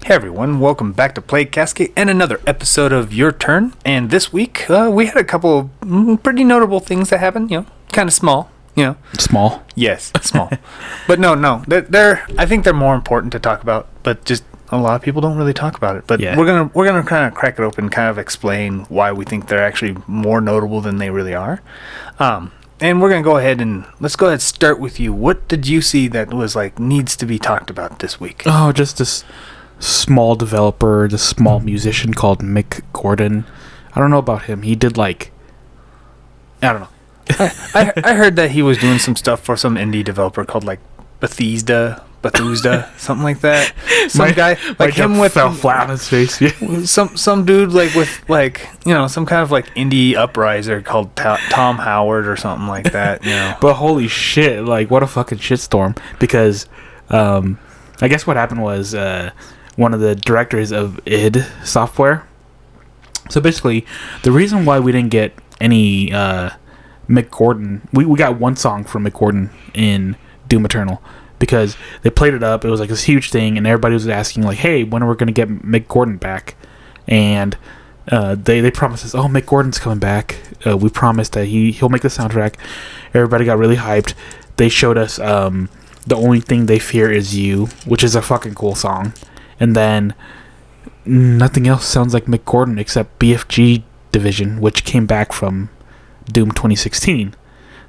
Hey everyone, welcome back to Play Cascade and another episode of Your Turn. And this week, we had a couple pretty notable things that happened, kind of small, Small? Yes, small. But no, I think they're more important to talk about, but just a lot of people don't really talk about it. But Yeah. we're gonna kind of crack it open, kind of explain why we think they're actually more notable than they really are. And we're gonna go ahead and start with you. What did you see that was needs to be talked about this week? Oh, just this small developer, this small musician called Mick Gordon. I don't know about him. He did I don't know. I heard that he was doing some stuff for some indie developer called Bethesda, something like that. Some guy him with fell flat on his face. Yeah. some dude with some kind of indie upriser called Tom Howard or something like that. But holy shit! What a fucking shitstorm. Because I guess what happened was one of the directors of id Software. So basically, the reason why we didn't get any Mick Gordon, we got one song from Mick Gordon in Doom Eternal. Because they played it up, it was this huge thing, and everybody was asking hey, when are we going to get Mick Gordon back? And they promised us, Mick Gordon's coming back. We promised that he'll make the soundtrack. Everybody got really hyped. They showed us The Only Thing They Fear Is You, which is a fucking cool song. And then nothing else sounds like Mick Gordon except BFG Division, which came back from Doom 2016.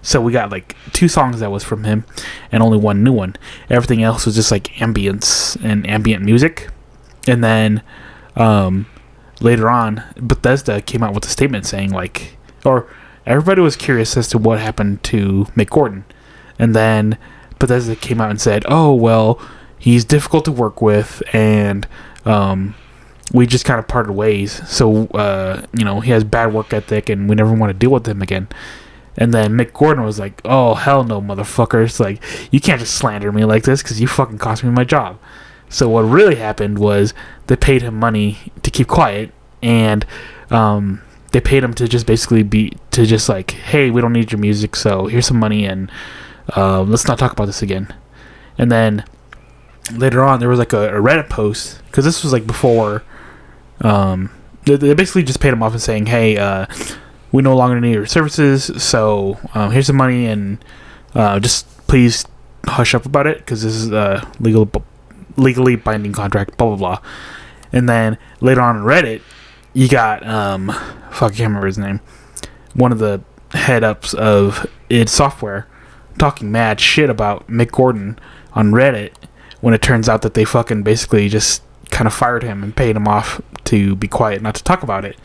So we got two songs that was from him and only one new one. Everything else was just ambience and ambient music. And then later on, Bethesda came out with a statement saying or everybody was curious as to what happened to Mick Gordon. And then Bethesda came out and said, oh, well, he's difficult to work with and we just kind of parted ways. So, he has bad work ethic and we never want to deal with him again. And then Mick Gordon was like, oh, hell no, motherfuckers. You can't just slander me like this because you fucking cost me my job. So what really happened was they paid him money to keep quiet. And they paid him to just basically hey, we don't need your music, so here's some money and let's not talk about this again. And then later on, there was a Reddit post, because this was before they basically just paid him off and saying, hey, we no longer need your services, so here's some money and just please hush up about it because this is a legally binding contract, blah blah blah. And then later on in Reddit, you got I can't remember his name, one of the head ups of id Software talking mad shit about Mick Gordon on Reddit when it turns out that they fucking basically just kind of fired him and paid him off to be quiet, not to talk about it.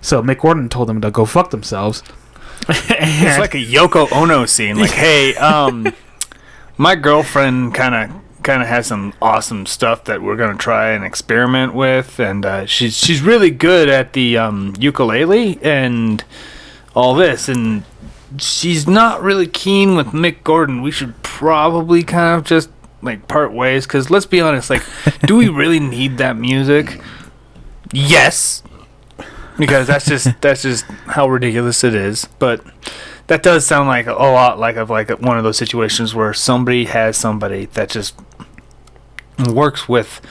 So Mick Gordon told them to go fuck themselves. It's like a Yoko Ono scene. Hey, my girlfriend kind of has some awesome stuff that we're gonna try and experiment with, and she's really good at the ukulele and all this, and she's not really keen with Mick Gordon. We should probably kind of just part ways, because let's be honest, do we really need that music? Yes. Because that's just how ridiculous it is. But that does sound like a lot of one of those situations where somebody has somebody that just works with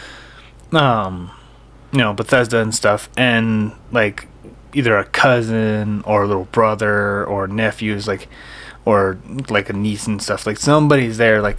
Bethesda and stuff, and either a cousin or a little brother or nephews or a niece and stuff, somebody's there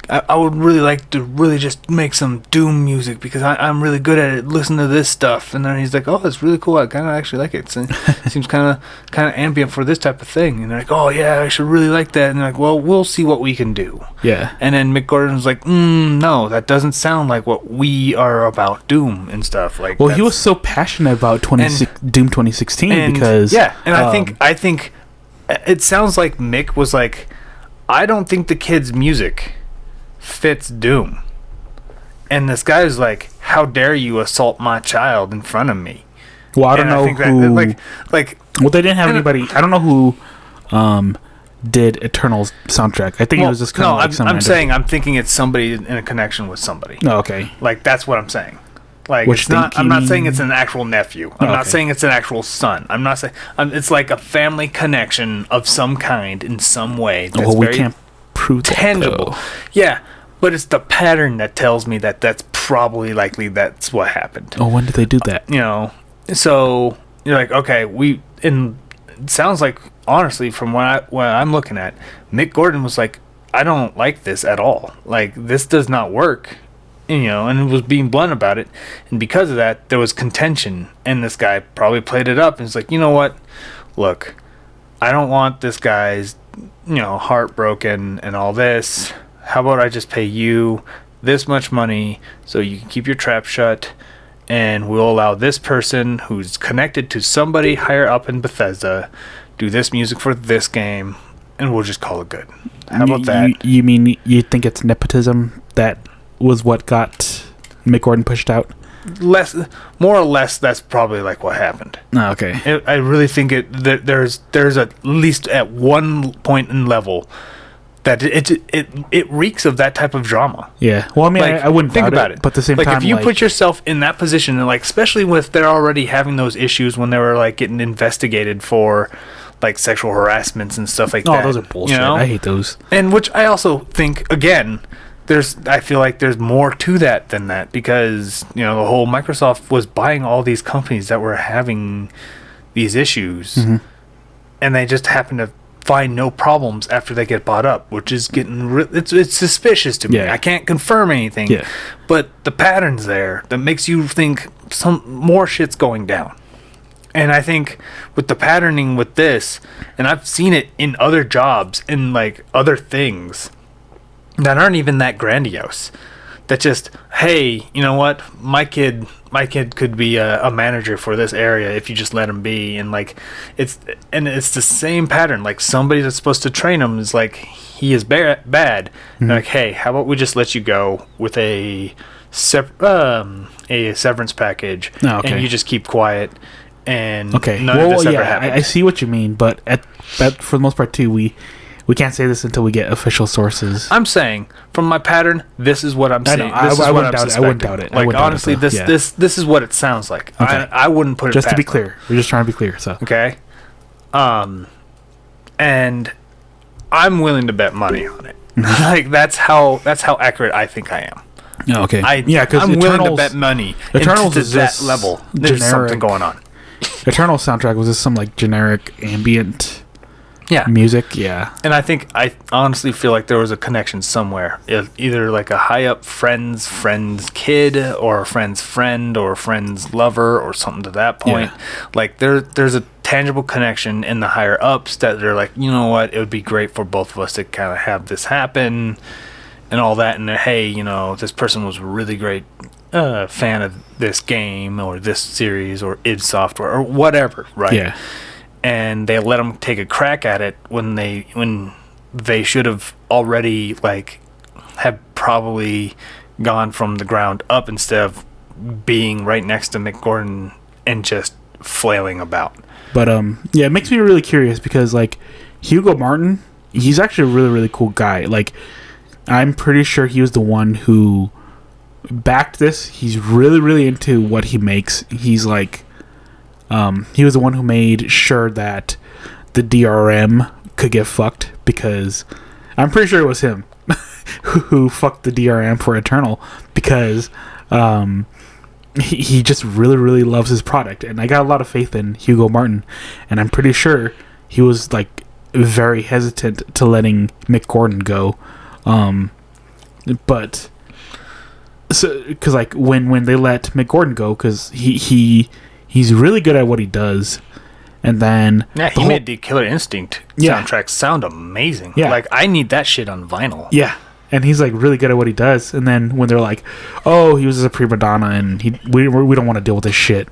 I would really like to really just make some Doom music because I'm really good at it. Listen to this stuff. And then he's like, oh, that's really cool. I kind of actually like it. It seems kind of ambient for this type of thing. And they're like, oh, yeah, I should really like that. And they're like, well, we'll see what we can do. Yeah. And then Mick Gordon's like, no, that doesn't sound like what we are about Doom and stuff. Well, he was so passionate about Doom 2016 because... Yeah, and I think it sounds like Mick was like, I don't think the kid's music fits Doom. And this guy's like, how dare you assault my child in front of me? Well, I don't know who... well, they didn't have anybody... I don't know who did Eternal's soundtrack. I think it was just kind of I'm thinking it's somebody in a connection with somebody. Oh, okay. That's what I'm saying. Which I'm not saying it's an actual nephew. I'm not saying it's an actual son. I'm not saying... it's a family connection of some kind in some way. That's we can't prove that, tangible. Though. Yeah, but it's the pattern that tells me that that's probably likely that's what happened. Oh, when did they do that? You know, so you're like, okay, and it sounds like, honestly, from what I'm looking at, Mick Gordon was like, I don't like this at all. Like, this does not work. You know, and was being blunt about it. And because of that, there was contention. And this guy probably played it up and was like, you know what? Look, I don't want this guy's, heartbroken and all this. How about I just pay you this much money so you can keep your trap shut, and we'll allow this person who's connected to somebody higher up in Bethesda do this music for this game, and we'll just call it good. How about that? You mean you think it's nepotism that was what got Mick Gordon pushed out? More or less, that's probably like what happened. Oh, okay. I really think there's at least at one point in level that it reeks of that type of drama. Yeah. Well, I mean, I wouldn't think about it. But at the same time, if you put yourself in that position, and like, especially with they're already having those issues when they were like getting investigated for like sexual harassments and stuff like that. Oh, those are bullshit. I hate those. And which I also think, again, I feel like there's more to that than that, because the whole Microsoft was buying all these companies that were having these issues, and they just happen to find no problems after they get bought up, which is getting it's suspicious to me. I can't confirm anything, but the pattern's there that makes you think some more shit's going down. And I think with the patterning with this, and I've seen it in other jobs and like other things that aren't even that grandiose, that just, hey, you know what, my kid could be a manager for this area if you just let him be. And like it's the same pattern. Like, somebody that's supposed to train him is like, he is bad. And like, hey, how about we just let you go with a severance package, and you just keep quiet, and none of this ever happened. I see what you mean, but for the most part too, we can't say this until we get official sources. I'm saying, from my pattern, this is what I'm saying. This is what I'm suspecting. I wouldn't doubt it. Like, honestly, this is what it sounds like. Okay. I wouldn't put it just past to be clear. We're just trying to be clear. So okay, and I'm willing to bet money on it. Like, that's how accurate I think I am. Okay. Because I'm willing to bet money Eternals into that level. There's something going on. Eternals soundtrack was just some like generic ambient music, and I honestly feel like there was a connection somewhere, either like a high up friend's kid, or a friend's friend, or a friend's lover, or something to that point. Like, there's a tangible connection in the higher ups that they're like, you know what, it would be great for both of us to kind of have this happen and all that. And hey, this person was a really great fan of this game or this series or id Software or whatever, right? And they let them take a crack at it when they should have already have probably gone from the ground up, instead of being right next to Mick Gordon and just flailing about. But it makes me really curious, because like Hugo Martin, he's actually a really, really cool guy. Like, I'm pretty sure he was the one who backed this. He's really, really into what he makes. He's like, he was the one who made sure that the DRM could get fucked, because I'm pretty sure it was him who fucked the DRM for Eternal, because he just really, really loves his product. And I got a lot of faith in Hugo Martin, and I'm pretty sure he was like very hesitant to letting Mick Gordon go. But so, because like when they let Mick Gordon go, because he's really good at what he does, and then he made the Killer Instinct soundtrack sound amazing. Like, I need that shit on vinyl. And he's like really good at what he does. And then when they're like, oh, he was a prima donna, and we don't want to deal with this shit,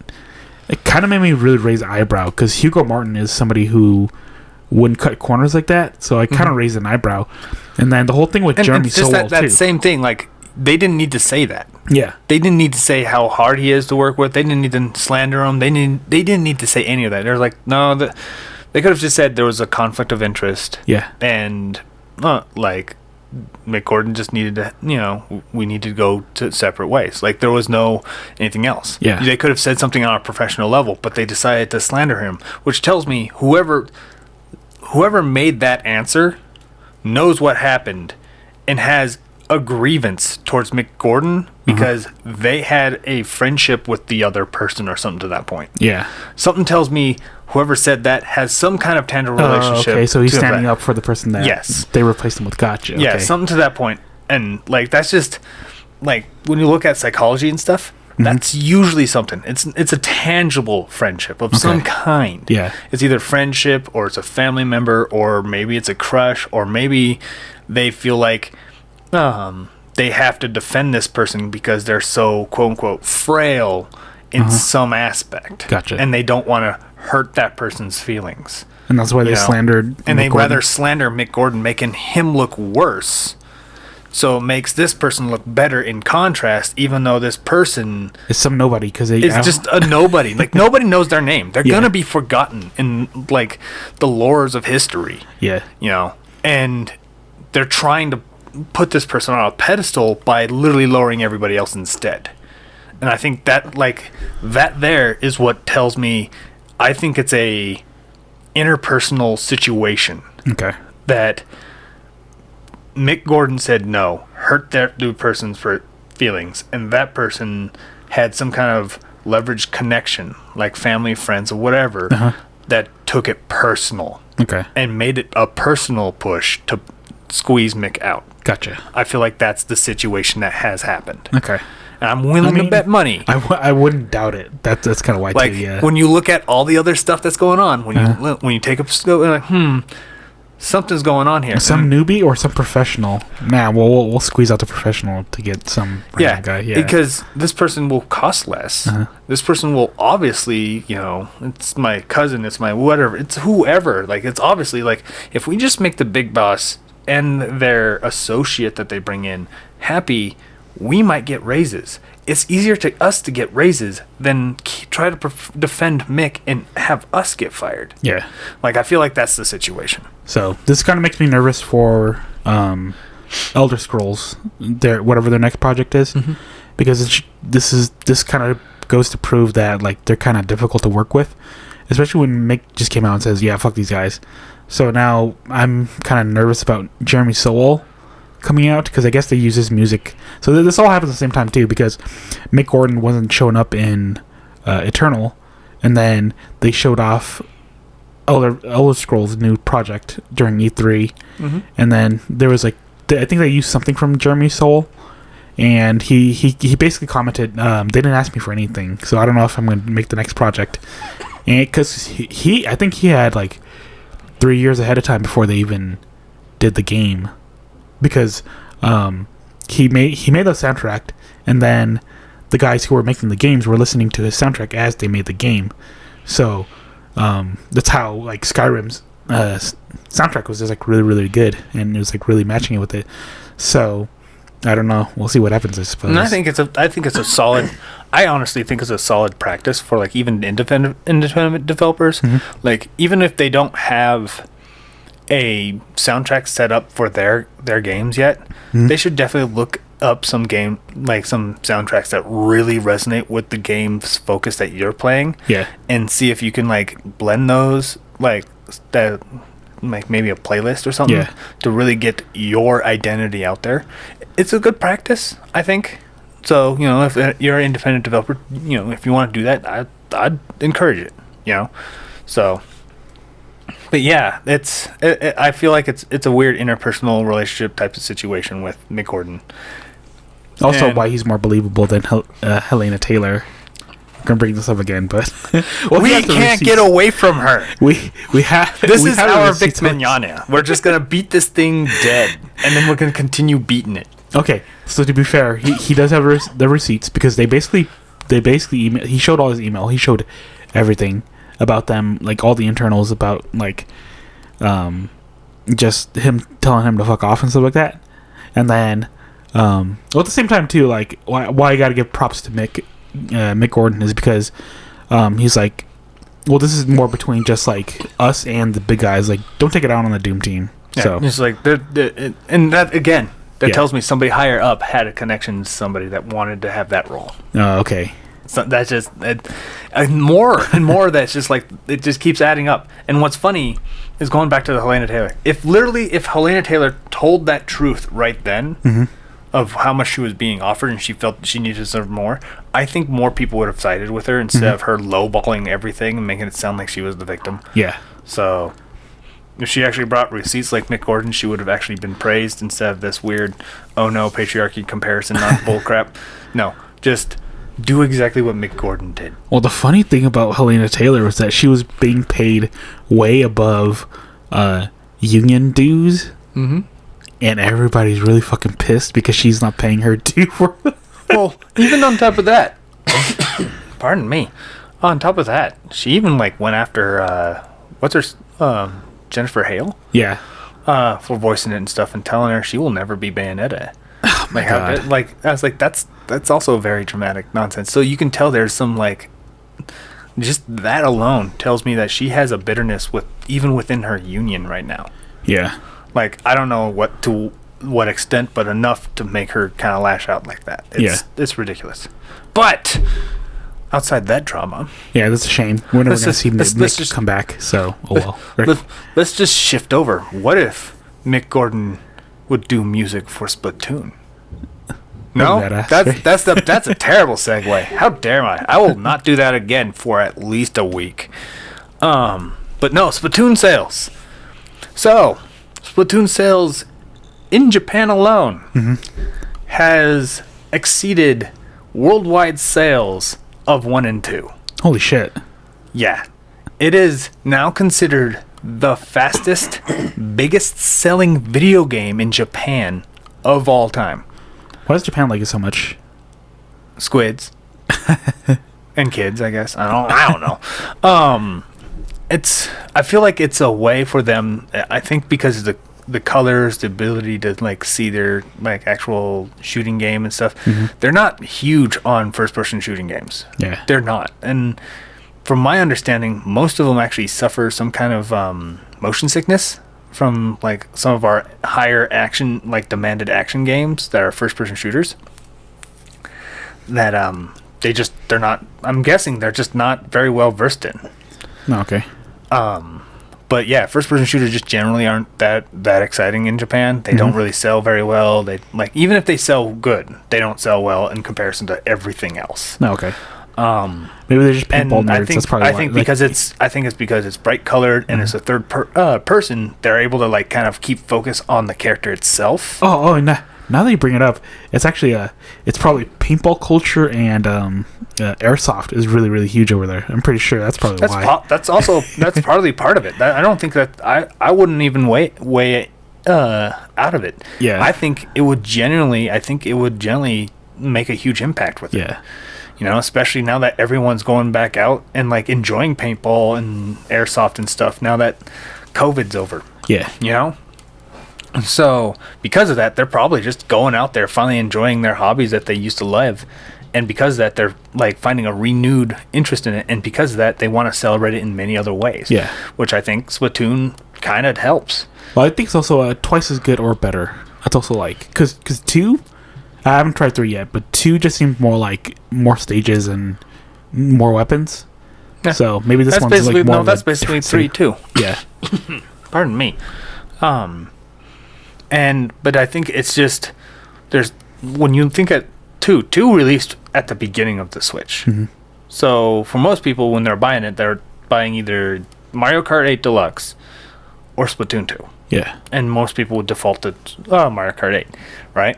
it kind of made me really raise an eyebrow, because Hugo Martin is somebody who wouldn't cut corners like that. So I kind of raised an eyebrow. And then the whole thing with Jeremy Sowell that too. Same thing, like, they didn't need to say that. Yeah. They didn't need to say how hard he is to work with. They didn't need to slander him. They didn't need to say any of that. They're like, no, they could have just said there was a conflict of interest. Yeah. And like, Mick Gordon just needed to, we need to go to separate ways. Like, there was no anything else. Yeah. They could have said something on a professional level, but they decided to slander him, which tells me whoever made that answer knows what happened and has a grievance towards Mick Gordon because they had a friendship with the other person or something to that point. Yeah. Something tells me whoever said that has some kind of tangible relationship. Okay, so he's standing up for the person that they replaced him with. Gotcha. Yeah, okay. something to that point. And like that's just like when you look at psychology and stuff, that's usually something. It's a tangible friendship of some kind. Yeah. It's either friendship or it's a family member or maybe it's a crush or maybe they feel like they have to defend this person because they're so quote unquote frail in some aspect. Gotcha. And they don't want to hurt that person's feelings. And that's why they slandered and Mick they Gordon. rather slander Mick Gordon, making him look worse. So it makes this person look better in contrast, even though this person is some nobody because it's just a nobody. Like nobody knows their name. They're gonna be forgotten in like the lores of history. Yeah, you know, and they're trying to put this person on a pedestal by literally lowering everybody else instead. And I think that like that there is what tells me. I think it's a interpersonal situation. Okay. That Mick Gordon said no, hurt that person's feelings, and that person had some kind of leveraged connection, like family, friends, or whatever, that took it personal. Okay. And made it a personal push to squeeze Mick out. Gotcha. I feel like that's the situation that has happened. Okay. And I'm willing to bet money. I wouldn't doubt it. That's kind of why like too, yeah. When you look at all the other stuff that's going on, when you take a scope and like, something's going on here. Some newbie or some professional? Nah, we'll squeeze out the professional to get some random guy. Yeah, because this person will cost less. This person will obviously, you know, it's my cousin, it's my whatever, it's whoever. Like, it's obviously like if we just make the big boss and their associate that they bring in happy, we might get raises. It's easier to us to get raises than try to defend Mick and have us get fired. Yeah. Like, I feel like that's the situation. So, this kind of makes me nervous for Elder Scrolls, whatever their next project is. Because this kind of goes to prove that, like, they're kind of difficult to work with. Especially when Mick just came out and says, yeah, fuck these guys. So, now I'm kind of nervous about Jeremy Sowell coming out because I guess they use his music. So this all happens at the same time too because Mick Gordon wasn't showing up in Eternal, and then they showed off Elder Scrolls' new project during E3, and then there was like I think they used something from Jeremy Soule, and he basically commented they didn't ask me for anything, so I don't know if I'm going to make the next project, and because I think he had like 3 years ahead of time before they even did the game. Because he made the soundtrack, and then the guys who were making the games were listening to his soundtrack as they made the game. So that's how like Skyrim's soundtrack was just like really really good, and it was like really matching it with it. So I don't know. We'll see what happens. I suppose. And I think it's a solid. I honestly think it's a solid practice for like even independent developers. Like even if they don't have a soundtrack set up for their games yet, they should definitely look up some soundtracks that really resonate with the game's focus that you're playing, and see if you can like blend those like that, like maybe a playlist or something, to really get your identity out there. It's a good practice, I think. So you know, if you're an independent developer, you know, if you want to do that, I'd encourage it, you know. So but yeah, I feel like it's a weird interpersonal relationship type of situation with Mick Gordon. Also, why he's more believable than Helena Taylor. I'm gonna bring this up again, but we can't get away from her. We have this we is have our Vic Mignogna. We're just gonna beat this thing dead, and then we're gonna continue beating it. Okay, so to be fair, he does have the receipts because they basically he showed all his email. He showed everything about them, like all the internals about like just him telling him to fuck off and stuff like that. And then well, at the same time too, like why I gotta give props to Mick Gordon is because he's like, well, this is more between just like us and the big guys, like don't take it out on the Doom team. So it's like and that again tells me somebody higher up had a connection to somebody that wanted to have that role. Okay. So that's just more and more. That's just like it just keeps adding up. And what's funny is going back to the Helena Taylor. If Helena Taylor told that truth right then, of how much she was being offered, and she felt she needed to deserve more, I think more people would have sided with her instead of her lowballing everything and making it sound like she was the victim. Yeah. So if she actually brought receipts like Mick Gordon, she would have actually been praised instead of this weird, oh no, patriarchy comparison, not bullcrap. No, just do exactly what Mick Gordon did. Well, the funny thing about Helena Taylor was that she was being paid way above union dues. Mm-hmm. And everybody's really fucking pissed because she's not paying her due for it. Well, even on top of that, pardon me, on top of that, she even like went after, what's her, Jennifer Hale? Yeah. For voicing it and stuff and telling her she will never be Bayonetta. Oh my God. I was like, that's also very dramatic nonsense. So you can tell there's some like, just that alone tells me that she has a bitterness even within her union right now. Yeah. Like, I don't know to what extent, but enough to make her kind of lash out like that. It's ridiculous. But outside that drama, yeah, that's a shame. We're never going to see Mick come back. So, oh well. Let's just shift over. What if Mick Gordon would do music for Splatoon? No, that's a terrible segue. How dare I? I will not do that again for at least a week. But no, Splatoon sales. So, Splatoon sales in Japan alone has exceeded worldwide sales of 1 and 2. Holy shit. Yeah. It is now considered the fastest, biggest selling video game in Japan of all time. Why does Japan like it so much? Squids. And kids, I guess. I don't know. I feel like it's a way for them, I think because of the colors, the ability to like see their like actual shooting game and stuff. They're not huge on first person shooting games. Yeah. They're not. And from my understanding, most of them actually suffer some kind of motion sickness from like some of our higher action, like demanded action games that are first person shooters. That they're not, I'm guessing they're just not very well versed in. Oh, okay. But yeah, first-person shooters just generally aren't that exciting in Japan. They don't really sell very well. They like even if they sell good, they don't sell well in comparison to everything else. No, okay. Maybe they're just paintball nerds. That's probably I think because it's bright colored and it's a third person. They're able to like kind of keep focus on the character itself. Oh, now that you bring it up, it's actually it's probably paintball culture and airsoft is really, really huge over there. I'm pretty sure that's probably why. That's probably part of it. I don't think that I wouldn't even weigh it out of it. Yeah. I think it would genuinely make a huge impact with it. Yeah. You know, especially now that everyone's going back out and like enjoying paintball and airsoft and stuff now that COVID's over. Yeah. You know? So, because of that, they're probably just going out there, finally enjoying their hobbies that they used to love. And because of that, they're like finding a renewed interest in it. And because of that, they want to celebrate it in many other ways. Yeah. Which I think Splatoon kind of helps. Well, I think it's also twice as good or better. That's also like, because 2, I haven't tried 3 yet, but 2 just seems more like more stages and more weapons. Yeah. So maybe this one's like more. No, that's basically 3 too. Yeah. Pardon me. But I think it's just when you think at 2 released at the beginning of the Switch. So for most people, when they're buying it, they're buying either Mario Kart 8 Deluxe or Splatoon 2. Yeah. And most people would default to Mario Kart 8, right?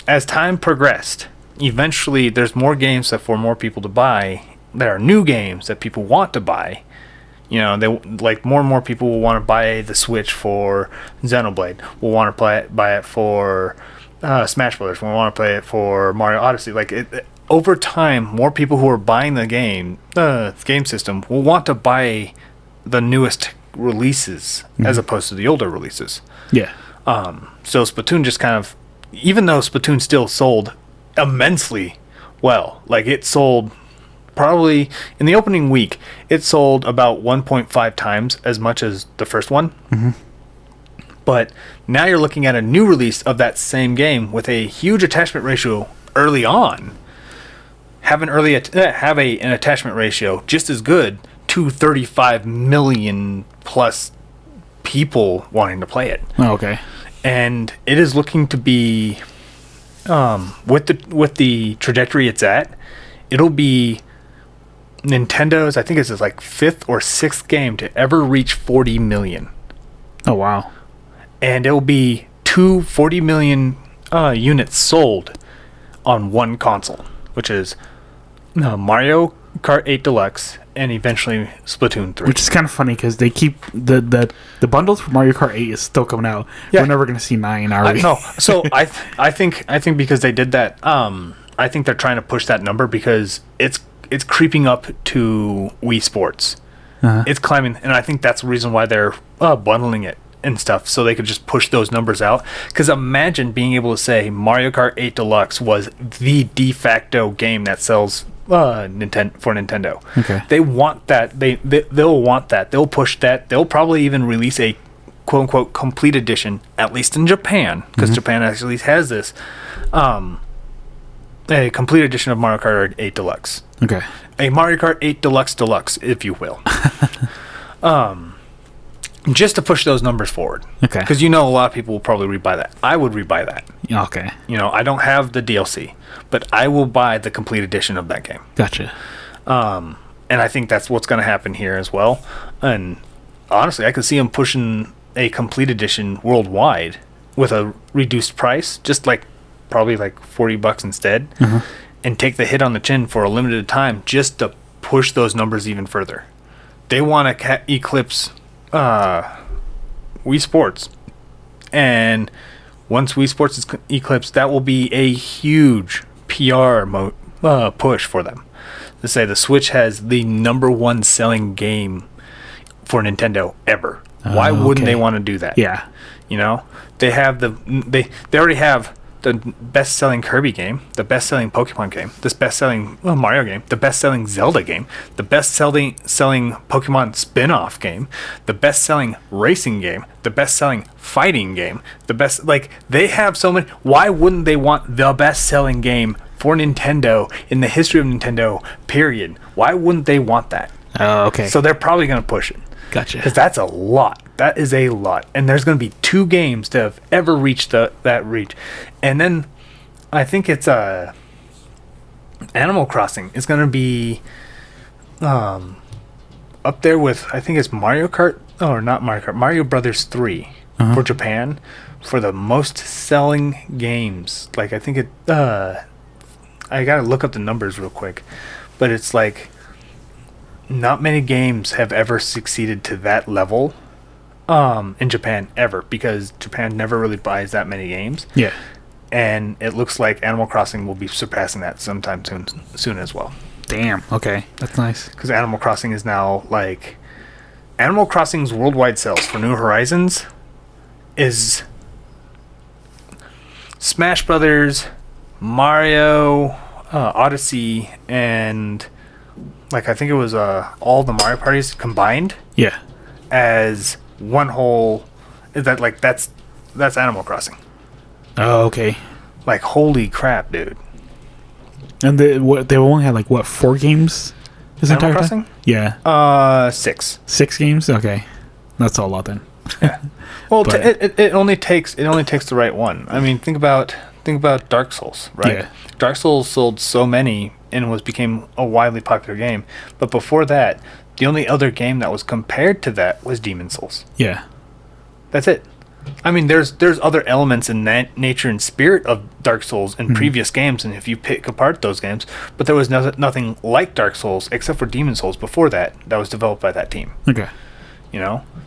As time progressed, eventually there's more games for more people to buy. There are new games that people want to buy. You know, they like more and more people will want to buy the Switch for Xenoblade. Will want to buy it for Smash Brothers. Will want to play it for Mario Odyssey. Like over time, more people who are buying the game system will want to buy the newest releases as opposed to the older releases. Yeah. So Splatoon just kind of, even though Splatoon still sold immensely well, like it sold. Probably in the opening week, it sold about 1.5 times as much as the first one. But now you're looking at a new release of that same game with a huge attachment ratio early on. Have an attachment ratio just as good to 35 million plus people wanting to play it. Oh, okay. And it is looking to be with the trajectory it's at, it'll be Nintendo's, I think it's like 5th or 6th game to ever reach 40 million. Oh, wow. And it'll be 40 million units sold on one console, which is Mario Kart 8 Deluxe and eventually Splatoon 3. Which is kind of funny because they keep the bundles for Mario Kart 8 is still coming out. Yeah. We're never going to see 9, are we? No. So I think because they did that, I think they're trying to push that number because it's creeping up to Wii Sports. Uh-huh. It's climbing, and I think that's the reason why they're bundling it and stuff, so they could just push those numbers out. Because imagine being able to say Mario Kart 8 Deluxe was the de facto game that sells for Nintendo. Okay. They want that. They'll want that. They'll push that. They'll probably even release a quote unquote complete edition, at least in Japan, because Japan actually has this. A complete edition of Mario Kart 8 Deluxe. Okay. A Mario Kart 8 Deluxe, if you will. Just to push those numbers forward. Okay. Because a lot of people will probably rebuy that. I would rebuy that. Okay. I don't have the DLC, but I will buy the complete edition of that game. Gotcha. And I think that's what's going to happen here as well. And honestly, I could see them pushing a complete edition worldwide with a reduced price, just like probably like $40 instead, and take the hit on the chin for a limited time just to push those numbers even further. They want to eclipse Wii Sports, and once Wii Sports is eclipsed, that will be a huge PR push for them to say the Switch has the number one selling game for Nintendo ever. Why wouldn't they want to do that? Yeah, they have they already have the best-selling Kirby game, the best-selling Pokemon game, this best-selling Mario game, the best-selling Zelda game, the best-selling Pokemon spin-off game, the best-selling racing game, the best-selling fighting game, they have so many. Why wouldn't they want the best-selling game for Nintendo in the history of Nintendo, period? Why wouldn't they want that? Oh, okay. So they're probably going to push it. Gotcha. Because that's a lot. That is a lot. And there's going to be 2 games to have ever reached that reach. And then I think it's Animal Crossing is going to be up there with, I think it's Mario Kart. Oh, not Mario Kart. Mario Brothers 3 for Japan for the most selling games. Like, I think I got to look up the numbers real quick. But it's like, not many games have ever succeeded to that level in Japan ever, because Japan never really buys that many games. Yeah. And it looks like Animal Crossing will be surpassing that sometime soon as well. Damn. Okay. That's nice. Because Animal Crossing is now like... Animal Crossing's worldwide sales for New Horizons is Smash Brothers, Mario, Odyssey, and... like, I think it was all the Mario parties combined. Yeah. As one whole... That's Animal Crossing. Oh, okay. Like, holy crap, dude. And they only had, 4 games this Animal entire Crossing? time? Yeah. 6. 6 games? Okay. That's a lot then. Yeah. Well, it only takes the right one. I mean, think about Dark Souls, right? Yeah. Dark Souls sold so many and became a widely popular game. But before that, the only other game that was compared to that was Demon's Souls. Yeah. That's it. I mean, there's other elements in nature and spirit of Dark Souls in previous games, and if you pick apart those games, but there was nothing like Dark Souls except for Demon's Souls before that was developed by that team. Okay.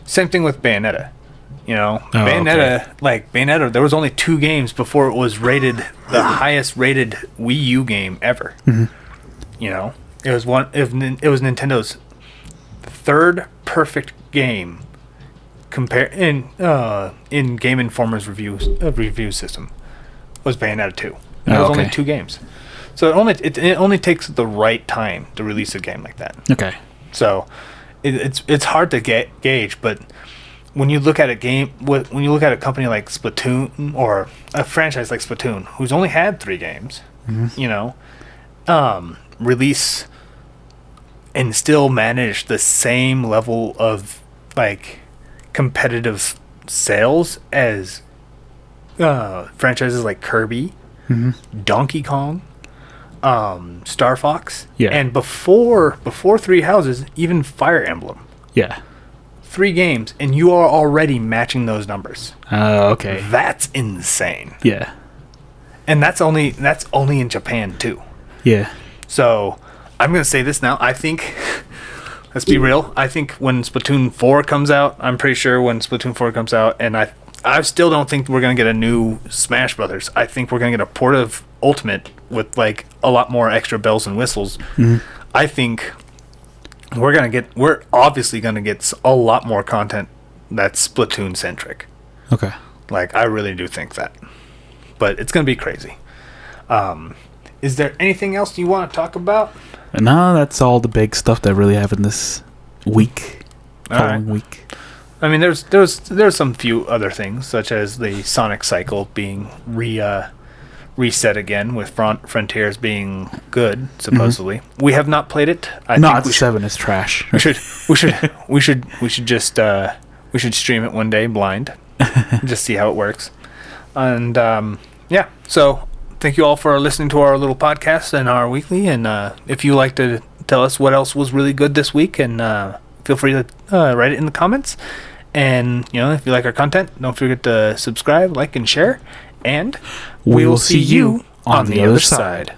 Same thing with Bayonetta. Bayonetta, okay. Bayonetta, there was only 2 games before it was rated the highest rated Wii U game ever. It was Nintendo's 3rd perfect game in Game Informer's review system was Bayonetta 2. There was only 2 games. So it only takes the right time to release a game like that. Okay. So it's hard to gauge, but when you look at when you look at a company like Splatoon or a franchise like Splatoon, who's only had 3 games, release and still manage the same level of competitive sales as franchises like Kirby Donkey Kong, Star Fox, Yeah. and before Three Houses, even Fire Emblem. Yeah. 3 games, and you are already matching those numbers. Okay. That's insane. Yeah. And that's only in Japan too. Yeah. So I'm gonna say this now. I think, let's be real. I think when Splatoon 4 comes out, I'm pretty sure when Splatoon 4 comes out, and I still don't think we're gonna get a new Smash Brothers. I think we're gonna get a port of Ultimate with like a lot more extra bells and whistles. I think we're obviously gonna get a lot more content that's Splatoon centric. Okay. Like, I really do think that. But it's gonna be crazy. Is there anything else you want to talk about? No, that's all the big stuff that really happened this week. Following week. I mean, there's some few other things, such as the Sonic cycle being reset again, with Frontiers being good, supposedly. We have not played it. I think it's 7 is trash. We should just stream it one day blind, just see how it works. And yeah, so thank you all for listening to our little podcast and our weekly. And if you like to tell us what else was really good this week, and feel free to write it in the comments. And if you like our content, don't forget to subscribe, like, and share. And we will see you on the other side.